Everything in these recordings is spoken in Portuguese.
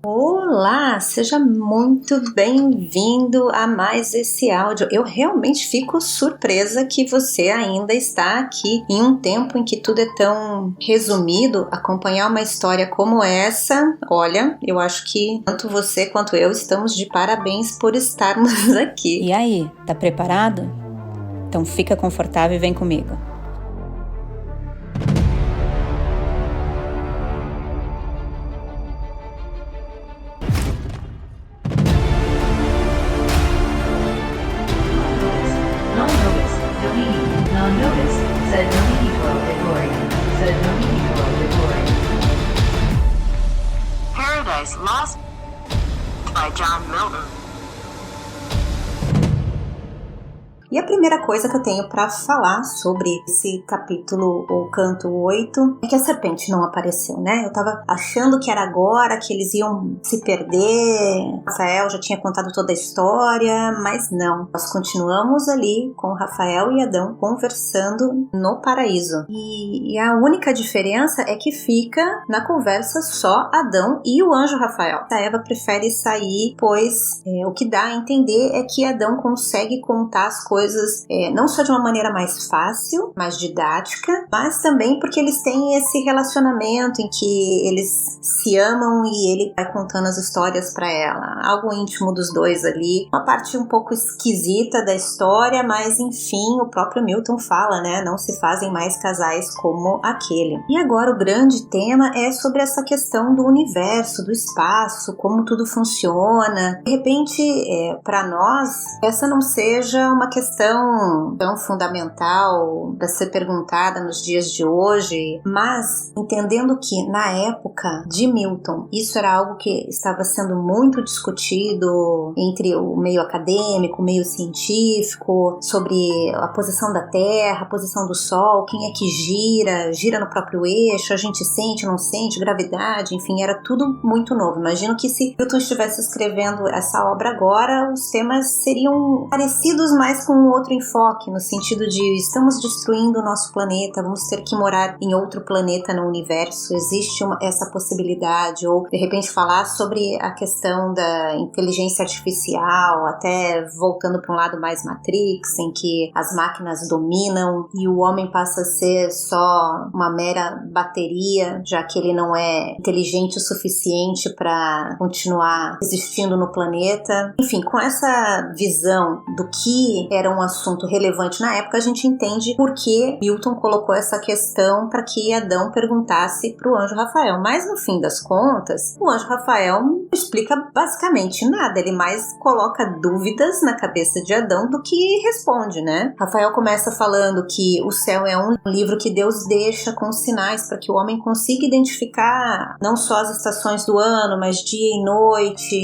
Olá, seja muito bem-vindo a mais esse áudio. Eu realmente fico surpresa que você ainda está aqui em um tempo em que tudo é tão resumido. Acompanhar uma história como essa, olha, eu acho que tanto você quanto eu estamos de parabéns por estarmos aqui. E aí, tá preparado? Então fica confortável e vem comigo. Paradise Lost by John Milton. E a primeira coisa que eu tenho para falar sobre esse capítulo, ou canto 8, é que a serpente não apareceu, né? Eu tava achando que era agora que eles iam se perder, Rafael já tinha contado toda a história, mas não. Nós continuamos ali com Rafael e Adão conversando no paraíso. E a única diferença é que fica na conversa só Adão e o anjo Rafael. A Eva prefere sair, pois o que dá a entender é que Adão consegue contar as coisas não só de uma maneira mais fácil, mais didática, mas também porque eles têm esse relacionamento em que eles se amam e ele vai contando as histórias para ela, algo íntimo dos dois ali, uma parte um pouco esquisita da história, mas enfim, o próprio Milton fala, né, não se fazem mais casais como aquele. E agora o grande tema é sobre essa questão do universo, do espaço, como tudo funciona. De repente, para nós, essa não seja uma questão tão fundamental para ser perguntada nos dias de hoje, mas entendendo que na época de Milton isso era algo que estava sendo muito discutido entre o meio acadêmico, o meio científico, sobre a posição da Terra, a posição do Sol, quem é que gira no próprio eixo, a gente sente, não sente, gravidade, enfim, era tudo muito novo. Imagino que se Milton estivesse escrevendo essa obra agora, os temas seriam parecidos, mas com outro enfoque, no sentido de estamos destruindo o nosso planeta, vamos ter que morar em outro planeta no universo, existe essa possibilidade, ou de repente falar sobre a questão da inteligência artificial, até voltando para um lado mais Matrix, em que as máquinas dominam e o homem passa a ser só uma mera bateria, já que ele não é inteligente o suficiente para continuar existindo no planeta. Enfim, com essa visão do que era um assunto relevante na época, a gente entende por que Milton colocou essa questão para que Adão perguntasse para o anjo Rafael. Mas no fim das contas, o anjo Rafael não explica basicamente nada, ele mais coloca dúvidas na cabeça de Adão do que responde, né? Rafael começa falando que o céu é um livro que Deus deixa com sinais para que o homem consiga identificar não só as estações do ano, mas dia e noite,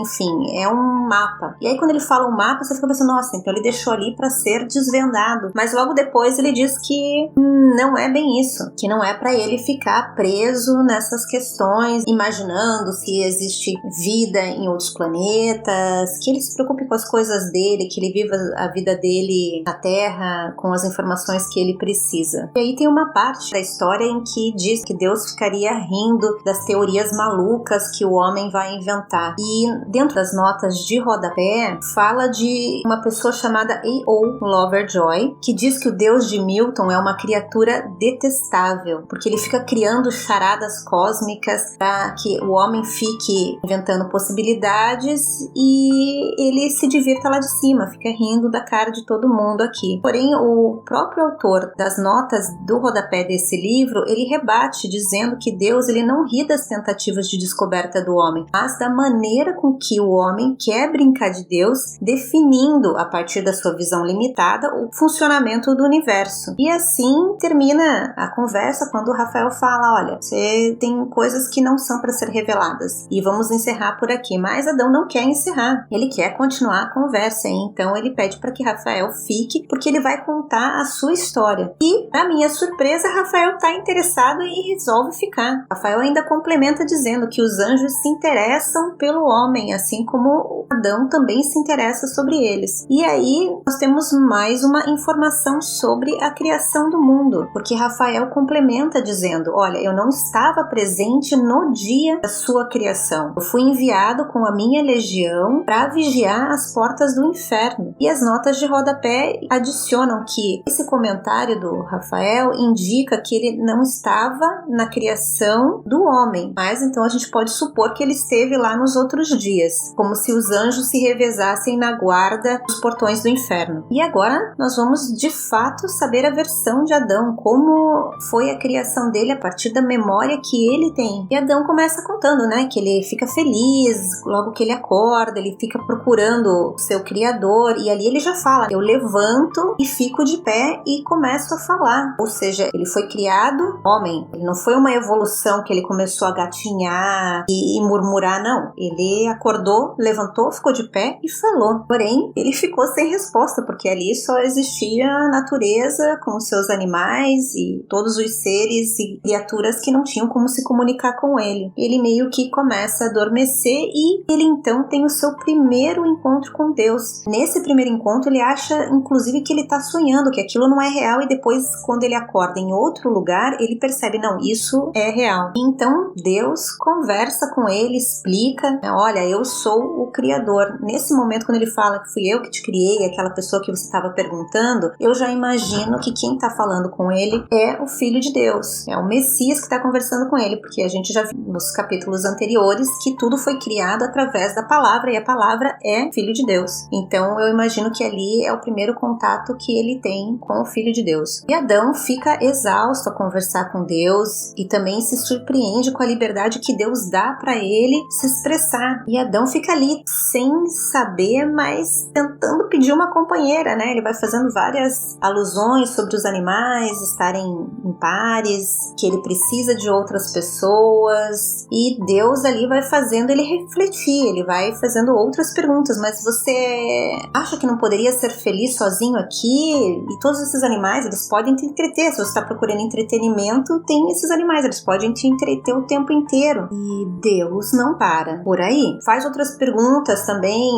enfim, é um mapa. E aí quando ele fala um mapa, você fica pensando, nossa, então ele deixou ali para ser desvendado. Mas logo depois ele diz que não é bem isso, que não é para ele ficar preso nessas questões, imaginando se existe vida em outros planetas, que ele se preocupe com as coisas dele, que ele viva a vida dele na Terra com as informações que ele precisa. E aí tem uma parte da história em que diz que Deus ficaria rindo das teorias malucas que o homem vai inventar. E dentro das notas de rodapé fala de uma pessoa chamada A.O. Lovejoy, que diz que o Deus de Milton é uma criatura detestável, porque ele fica criando charadas cósmicas para que o homem fique inventando possibilidades e ele se divirta lá de cima, fica rindo da cara de todo mundo aqui. Porém, o próprio autor das notas do rodapé desse livro, ele rebate dizendo que Deus ele não ri das tentativas de descoberta do homem, mas da maneira com que o homem quer brincar de Deus, definindo a partir da sua visão limitada o funcionamento do universo. E assim termina a conversa quando o Rafael fala, olha, você tem coisas que não são para ser reveladas e vamos encerrar por aqui. Mas Adão não quer encerrar, ele quer continuar a conversa, então ele pede para que Rafael fique, porque ele vai contar a sua história. E, para minha surpresa, Rafael está interessado e resolve ficar. Rafael ainda complementa dizendo que os anjos se interessam pelo homem, assim como Adão também se interessa sobre eles. E aí nós temos mais uma informação sobre a criação do mundo, porque Rafael complementa dizendo: olha, eu não estava presente no dia da sua criação. Eu fui enviado com a minha legião para vigiar as portas do inferno. E as notas de rodapé adicionam que esse comentário do Rafael indica que ele não estava na criação do homem, mas então a gente pode supor que ele esteve lá nos outros dias, como se os anjos se revezassem na guarda dos portões do inferno. E agora nós vamos de fato saber a versão de Adão, como foi a criação dele a partir da memória que ele tem. E Adão começa contando, né, que ele fica feliz logo que ele acorda, ele fica procurando o seu criador, e ali ele já fala: eu levanto e fico de pé e começo a falar. Ou seja, ele foi criado homem, ele não foi uma evolução que ele começou a gatinhar e murmurar, não. Ele acordou, levantou, ficou de pé e falou. Porém, ele ficou sem resposta, porque ali só existia a natureza com os seus animais e todos os seres e criaturas que não tinham como se comunicar com ele. Ele meio que começa a adormecer e ele então tem o seu primeiro encontro com Deus. Nesse primeiro encontro ele acha inclusive que ele está sonhando, que aquilo não é real, e depois quando ele acorda em outro lugar ele percebe: não, isso é real. E então Deus conversa com ele, explica: olha, eu sou o Criador. Nesse momento, quando ele fala que fui eu que te criei, aquela pessoa que você estava perguntando, eu já imagino que quem está falando com ele é o Filho de Deus, é o Messias que está conversando com ele, porque a gente já viu nos capítulos anteriores que tudo foi criado através da palavra, e a palavra é Filho de Deus. Então eu imagino que ali é o primeiro contato que ele tem com o Filho de Deus. E Adão fica exausto a conversar com Deus e também se surpreende com a liberdade que Deus dá para ele se expressar. E Adão fica ali sem saber, mas tentando pedir uma companheira, né? Ele vai fazendo várias alusões sobre os animais estarem em pares, que ele precisa de outras pessoas, e Deus ali vai fazendo ele refletir, ele vai fazendo outras perguntas: mas você acha que não poderia ser feliz sozinho aqui? E todos esses animais, eles podem te entreter. Se você está procurando entretenimento, tem esses animais, eles podem te entreter o tempo inteiro. E Deus não para por aí. Faz outras perguntas também,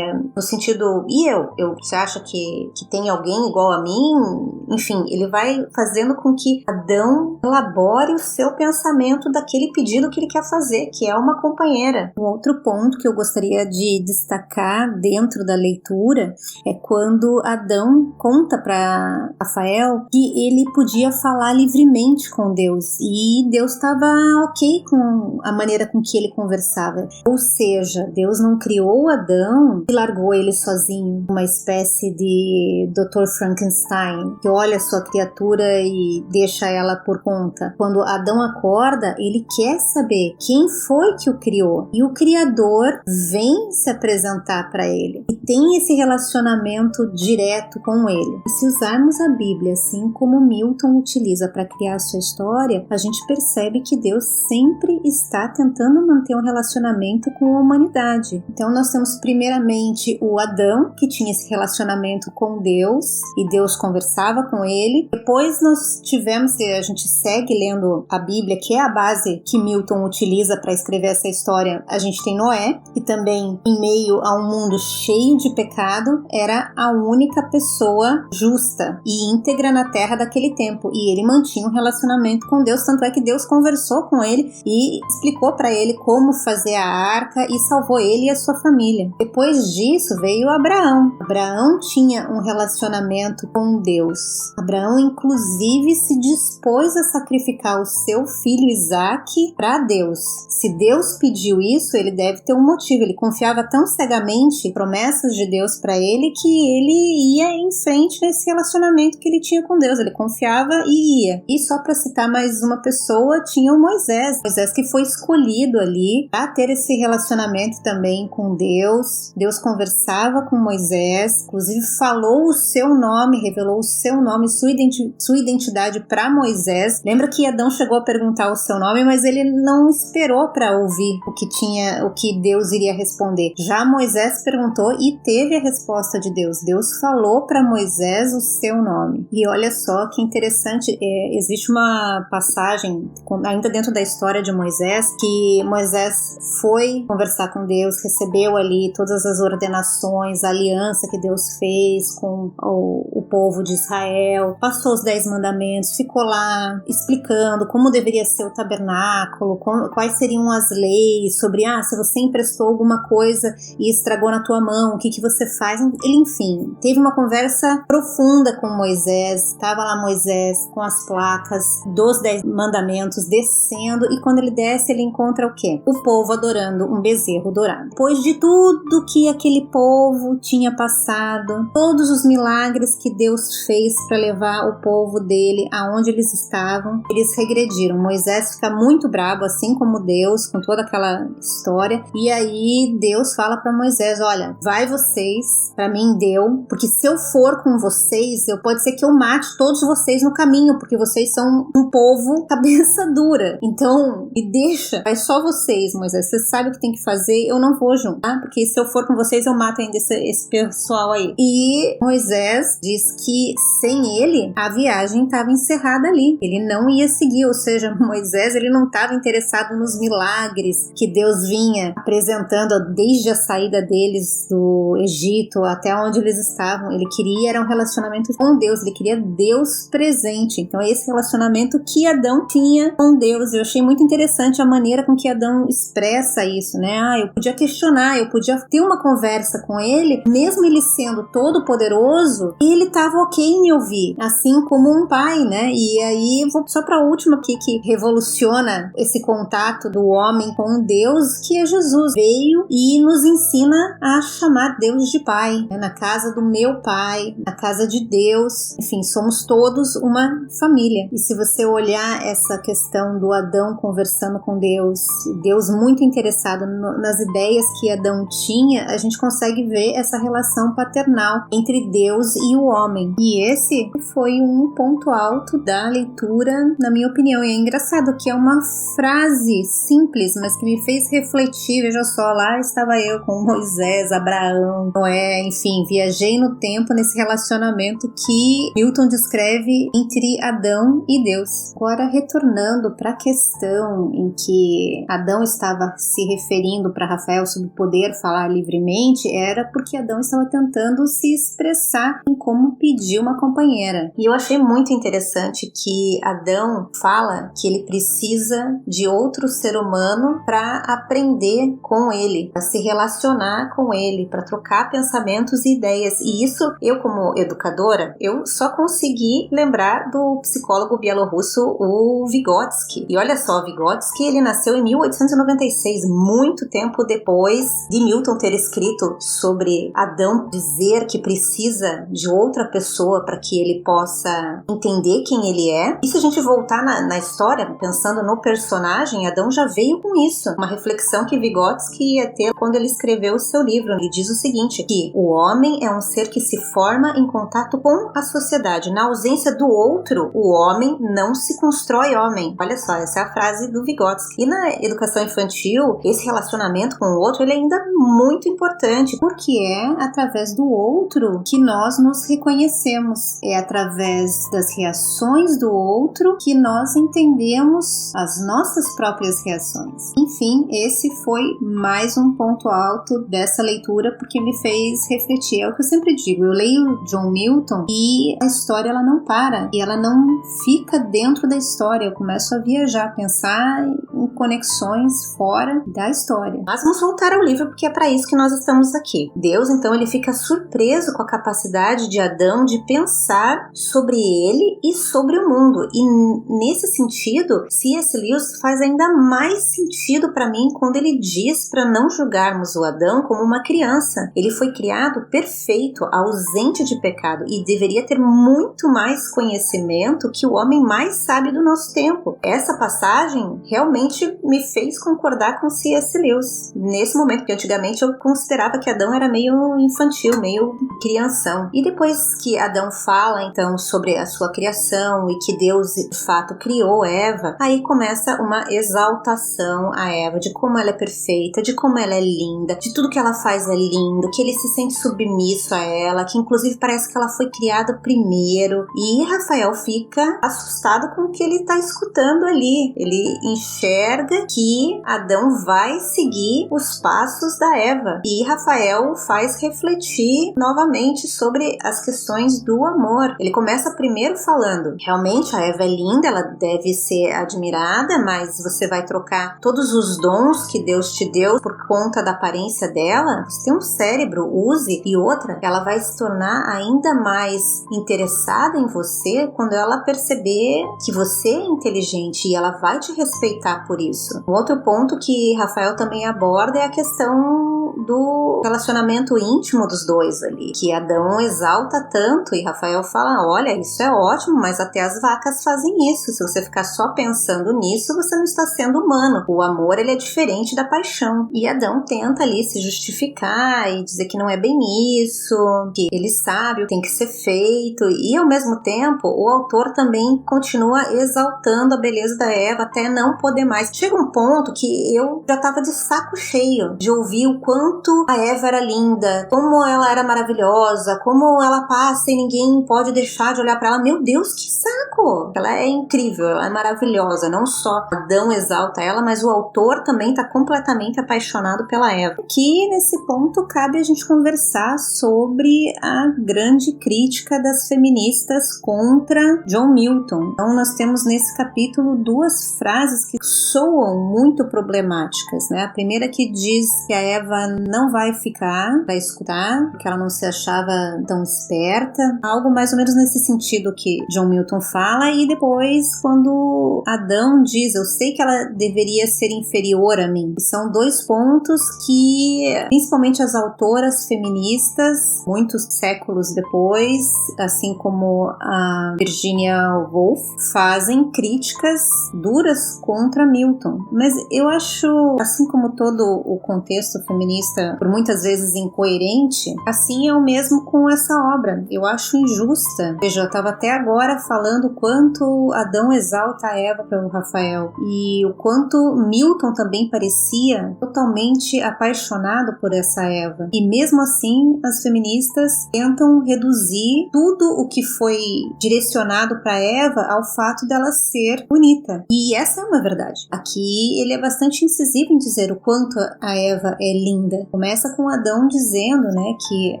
no sentido: e eu? Você acha que tem alguém igual a mim? Enfim, ele vai fazendo com que Adão elabore o seu pensamento daquele pedido que ele quer fazer, que é uma companheira. Um outro ponto que eu gostaria de destacar dentro da leitura é quando Adão conta para Rafael que ele podia falar livremente com Deus, e Deus estava ok com a maneira com que ele conversava. Ou seja, Deus não criou Adão e largou ele sozinho, uma espécie de Dr. Frankenstein, que olha a sua criatura e deixa ela por conta. Quando Adão acorda, ele quer saber quem foi que o criou, e o Criador vem se apresentar para ele e tem esse relacionamento direto com ele. E se usarmos a Bíblia assim como Milton utiliza para criar a sua história, a gente percebe que Deus sempre está tentando manter um relacionamento com a humanidade. Então nós temos primeiramente o Adão, que tinha esse relacionamento com Deus e Deus conversava com ele. Depois nós tivemos, a gente segue lendo a Bíblia, que é a base que Milton utiliza para escrever essa história, a gente tem Noé, que também, em meio a um mundo cheio de pecado, era a única pessoa justa e íntegra na terra daquele tempo, e ele mantinha um relacionamento com Deus, tanto é que Deus conversou com ele e explicou para ele como fazer a arca e salvou ele e a sua família. Depois disso veio Abraão. Abraão tinha um relacionamento com Deus. Abraão inclusive se dispôs a sacrificar o seu filho Isaque para Deus. Se Deus pediu isso, ele deve ter um motivo. Ele confiava tão cegamente em promessas de Deus para ele que ele ia em frente nesse relacionamento que ele tinha com Deus. Ele confiava e ia. E só para citar mais uma pessoa, tinha o Moisés. Moisés que foi escolhido ali para ter esse relacionamento também com Deus. Deus conversava com Moisés, inclusive falou o seu nome, revelou o seu nome, sua identidade para Moisés. Lembra que Adão chegou a perguntar o seu nome, mas ele não esperou para ouvir o que Deus iria responder. Já Moisés perguntou e teve a resposta de Deus. Deus falou para Moisés o seu nome. E olha só que interessante, existe uma passagem, ainda dentro da história de Moisés, que Moisés foi conversar com Deus, recebeu recebeu ali todas as ordenações, a aliança que Deus fez com o povo de Israel, passou os 10 mandamentos, ficou lá explicando como deveria ser o tabernáculo, quais seriam as leis sobre, se você emprestou alguma coisa e estragou na tua mão, o que você faz? Ele, enfim, teve uma conversa profunda com Moisés, estava lá Moisés com as placas dos 10 mandamentos descendo, e quando ele desce ele encontra o quê? O povo adorando um bezerro dourado. Depois de tudo que aquele povo tinha passado, todos os milagres que Deus fez para levar o povo dele aonde eles estavam, eles regrediram. Moisés fica muito bravo, assim como Deus, com toda aquela história, e aí Deus fala para Moisés, olha, vai vocês, para mim deu, porque se eu for com vocês, pode ser que eu mate todos vocês no caminho, porque vocês são um povo cabeça dura, então me deixa, vai só vocês, Moisés, você sabe o que tem que fazer, eu não vou junto, tá? Porque se eu for com vocês eu mato ainda esse pessoal aí. E Moisés diz que sem ele a viagem estava encerrada ali, ele não ia seguir, ou seja, Moisés ele não estava interessado nos milagres que Deus vinha apresentando desde a saída deles do Egito até onde eles estavam. Ele queria era um relacionamento com Deus, ele queria Deus presente. Então esse relacionamento que Adão tinha com Deus, eu achei muito interessante a maneira com que Adão expressa isso, né? Eu podia questionar, eu podia ter uma conversa com ele, mesmo ele sendo todo poderoso, ele estava ok em me ouvir, assim como um pai, né? E aí vou só para a última aqui que revoluciona esse contato do homem com Deus, que é Jesus. Veio e nos ensina a chamar Deus de pai, né? Na casa do meu pai, na casa de Deus, enfim, somos todos uma família. E se você olhar essa questão do Adão conversando com Deus, Deus muito interessado nas ideias que Adão tinha, a gente consegue ver essa relação paternal entre Deus e o homem. E esse foi um ponto alto da leitura, na minha opinião. E é engraçado que é uma frase simples, mas que me fez refletir. Veja só, lá estava eu com Moisés, Abraão, Noé, enfim, viajei no tempo nesse relacionamento que Milton descreve entre Adão e Deus. Agora, retornando para a questão em que Adão estava se referindo para Rafael sobre poder falar livremente, era porque Adão estava tentando se expressar em como pedir uma companheira. E eu achei muito interessante que Adão fala que ele precisa de outro ser humano para aprender com ele, para se relacionar com ele, para trocar pensamentos e ideias. E isso, eu como educadora, eu só consegui lembrar do psicólogo bielorrusso, o Vygotsky. E olha só, Vygotsky, ele nasceu em 1896, muito tempo depois de Milton ter escrito sobre Adão dizer que precisa de outra pessoa para que ele possa entender quem ele é. E se a gente voltar na história, pensando no personagem, Adão já veio com isso. Uma reflexão que Vygotsky ia ter quando ele escreveu o seu livro. Ele diz o seguinte, que o homem é um ser que se forma em contato com a sociedade. Na ausência do outro, o homem não se constrói homem. Olha só, essa é a frase do Vygotsky. E na educação infantil, esse relacionamento com o outro, ele é ainda muito importante, porque é através do outro que nós nos reconhecemos. É através das reações do outro que nós entendemos as nossas próprias reações. Enfim, esse foi mais um ponto alto dessa leitura, porque me fez refletir. É o que eu sempre digo, eu leio John Milton e a história ela não para, e ela não fica dentro da história. Eu começo a viajar, pensar em conexões fora da história. Mas vamos voltar ao livro, porque é para isso que nós estamos aqui. Deus, então, ele fica surpreso com a capacidade de Adão de pensar sobre ele e sobre o mundo. E nesse sentido, C.S. Lewis faz ainda mais sentido para mim quando ele diz para não julgarmos o Adão como uma criança. Ele foi criado perfeito, ausente de pecado, e deveria ter muito mais conhecimento que o homem mais sábio do nosso tempo. Essa passagem realmente me fez concordar com C.S. Lewis nesse momento, porque antigamente eu considerava que Adão era meio infantil, meio crianção. E depois depois que Adão fala então sobre a sua criação e que Deus de fato criou Eva, aí começa uma exaltação a Eva, de como ela é perfeita, de como ela é linda, de tudo que ela faz é lindo, que ele se sente submisso a ela, que inclusive parece que ela foi criada primeiro. E Rafael fica assustado com o que ele está escutando ali. Ele enxerga que Adão vai seguir os passos da Eva. E Rafael faz refletir novamente sobre as questões do amor. Ele começa primeiro falando, realmente a Eva é linda, ela deve ser admirada, mas você vai trocar todos os dons que Deus te deu por conta da aparência dela? Você tem um cérebro, use. E outra, ela vai se tornar ainda mais interessada em você quando ela perceber que você é inteligente, e ela vai te respeitar por isso. Um outro ponto que Rafael também aborda é a questão do relacionamento íntimo dos dois ali, que Adão exalta tanto e Rafael fala, olha, isso é ótimo, mas até as vacas fazem isso. Se você ficar só pensando nisso, você não está sendo humano. O amor, ele é diferente da paixão. E Adão tenta ali se justificar e dizer que não é bem isso, que ele sabe o que tem que ser feito, e ao mesmo tempo o autor também continua exaltando a beleza da Eva até não poder mais. Chega um ponto que eu já estava de saco cheio de ouvir o quanto a Eva era linda, como ela era maravilhosa, como ela passa e ninguém pode deixar de olhar para ela. Meu Deus, que saco! Ela é incrível, ela é maravilhosa. Não só Adão exalta ela, mas o autor também está completamente apaixonado pela Eva. Que nesse ponto cabe a gente conversar sobre a grande crítica das feministas contra John Milton. Então nós temos nesse capítulo duas frases que soam muito problemáticas, né? A primeira que diz que a Eva não vai ficar para escutar, porque ela não se achava tão esperta, algo mais ou menos nesse sentido que John Milton fala. E depois quando Adão diz, eu sei que ela deveria ser inferior a mim. E são dois pontos que principalmente as autoras feministas, muitos séculos depois, assim como a Virginia Woolf, fazem críticas duras contra Milton. Mas eu acho, assim como todo o contexto feminista, por muitas vezes incoerente, assim é o mesmo com essa obra. Eu acho injusta. Veja, eu estava até agora falando o quanto Adão exalta a Eva para o Rafael e o quanto Milton também parecia totalmente apaixonado por essa Eva. E mesmo assim, as feministas tentam reduzir tudo o que foi direcionado para Eva ao fato dela ser bonita. E essa é uma verdade. Aqui ele é bastante incisivo em dizer o quanto a Eva é linda. Começa com Adão dizendo, né, que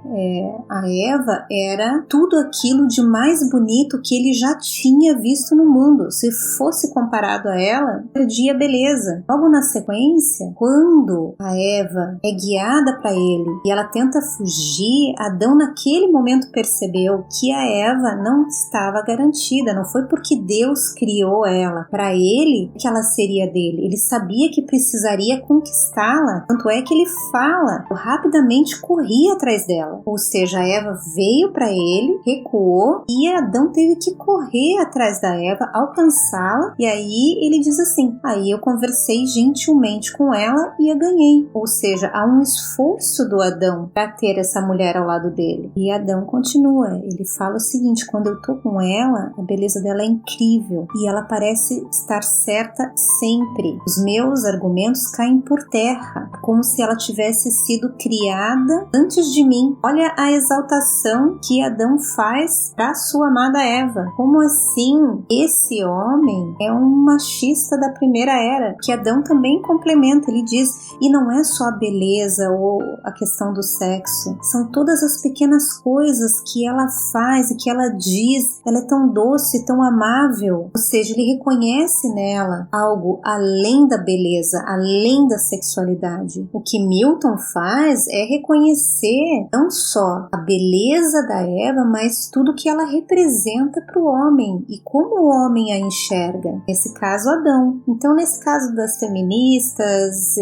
a Eva era tudo aquilo de mais bonito que ele já tinha visto no mundo. Se fosse comparado a ela, perdia a beleza. Logo na sequência, quando a Eva é guiada para ele e ela tenta fugir, Adão naquele momento percebeu que a Eva não estava garantida. Não foi porque Deus criou ela para ele que ela seria dele. Ele sabia que precisaria conquistá-la. Tanto é que ele fala, rapidamente corria atrás dela. Ou seja, a Eva veio para ele, recuou e Adão teve que correr atrás da Eva, alcançá-la. E aí ele diz assim, aí eu conversei gentilmente com ela e a ganhei. Ou seja, há um esforço do Adão para ter essa mulher ao lado dele. E Adão continua, ele fala o seguinte, quando eu tô com ela, a beleza dela é incrível e ela parece estar certa sempre. Os meus argumentos caem por terra, como se ela tivesse sido criada antes de mim. Olha a exaltação que Adão faz para sua amada Eva. Como assim? Esse homem é um machista da primeira era, que Adão também complementa. Ele diz, e não é só a beleza ou a questão do sexo, são todas as pequenas coisas que ela faz e que ela diz. Ela é tão doce, tão amável. Ou seja, ele reconhece nela algo além da beleza, além da sexualidade. O que Milton faz é reconhecer não só a beleza da Eva, mas tudo que ela representa para o homem e como o homem a enxerga. Nesse caso, Adão. Então, nesse caso das feministas,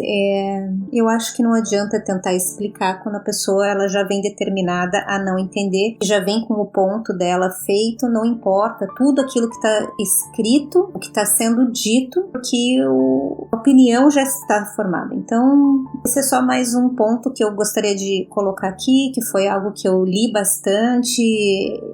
eu acho que não adianta tentar explicar quando a pessoa ela já vem determinada a não entender, já vem com o ponto dela feito, não importa tudo aquilo que está escrito, o que está sendo dito, porque a opinião já está formada. Então, esse é só mais mais um ponto que eu gostaria de colocar aqui, que foi algo que eu li bastante,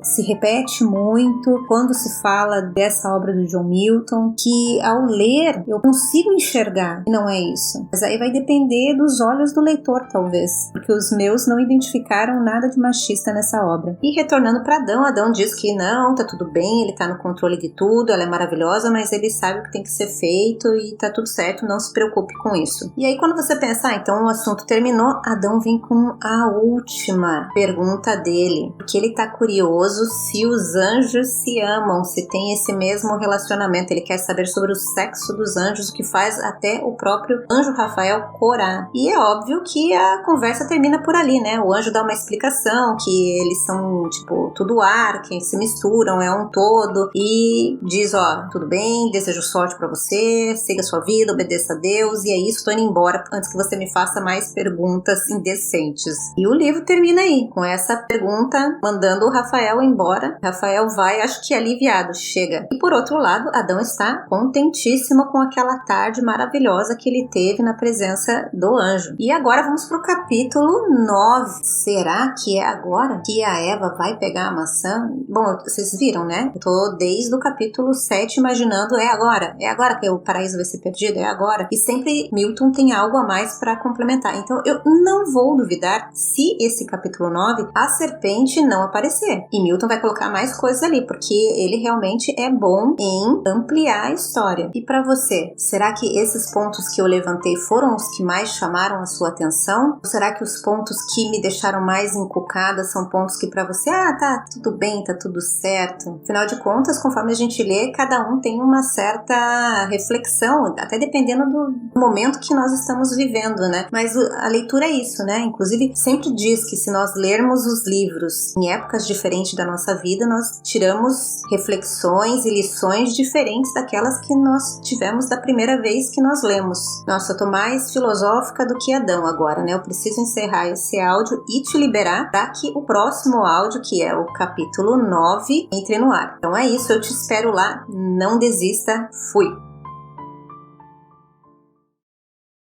se repete muito quando se fala dessa obra do John Milton, que ao ler eu consigo enxergar que não é isso. Mas aí vai depender dos olhos do leitor, talvez, porque os meus não identificaram nada de machista nessa obra. E retornando para Adão diz que não, tá tudo bem, ele tá no controle de tudo, ela é maravilhosa, mas ele sabe o que tem que ser feito e tá tudo certo, não se preocupe com isso. E aí quando você pensa, então o assunto terminou, Adão vem com a última pergunta dele, porque ele tá curioso se os anjos se amam, se tem esse mesmo relacionamento. Ele quer saber sobre o sexo dos anjos, o que faz até o próprio anjo Rafael corar. E é óbvio que a conversa termina por ali, né? O anjo dá uma explicação que eles são, tipo, tudo ar, que se misturam, é um todo, e diz, ó, tudo bem, desejo sorte pra você, siga sua vida, obedeça a Deus, e é isso, tô indo embora antes que você me faça mais perguntas indecentes. E o livro termina aí, com essa pergunta, mandando o Rafael embora. Rafael vai, acho que aliviado, chega. E por outro lado, Adão está contentíssimo com aquela tarde maravilhosa que ele teve na presença do anjo. E agora vamos pro capítulo 9. Será que é agora que a Eva vai pegar a maçã? Bom, vocês viram, né? Eu tô desde o capítulo 7 imaginando, é agora que o paraíso vai ser perdido, é agora. E sempre Milton tem algo a mais para complementar. Então eu não vou duvidar se esse capítulo 9 a serpente não aparecer. E Milton vai colocar mais coisas ali, porque ele realmente é bom em ampliar a história. E para você, será que esses pontos que eu levantei foram os que mais chamaram a sua atenção? Ou será que os pontos que me deixaram mais encucada são pontos que para você, tá tudo bem, tá tudo certo? Afinal de contas, conforme a gente lê, cada um tem uma certa reflexão, até dependendo do momento que nós estamos vivendo, né? Mas a leitura é isso, né? Inclusive, sempre diz que se nós lermos os livros em épocas diferentes da nossa vida, nós tiramos reflexões e lições diferentes daquelas que nós tivemos da primeira vez que nós lemos. Nossa, eu tô mais filosófica do que Adão agora, né? Eu preciso encerrar esse áudio e te liberar para que o próximo áudio, que é o capítulo 9, entre no ar. Então é isso, eu te espero lá. Não desista. Fui!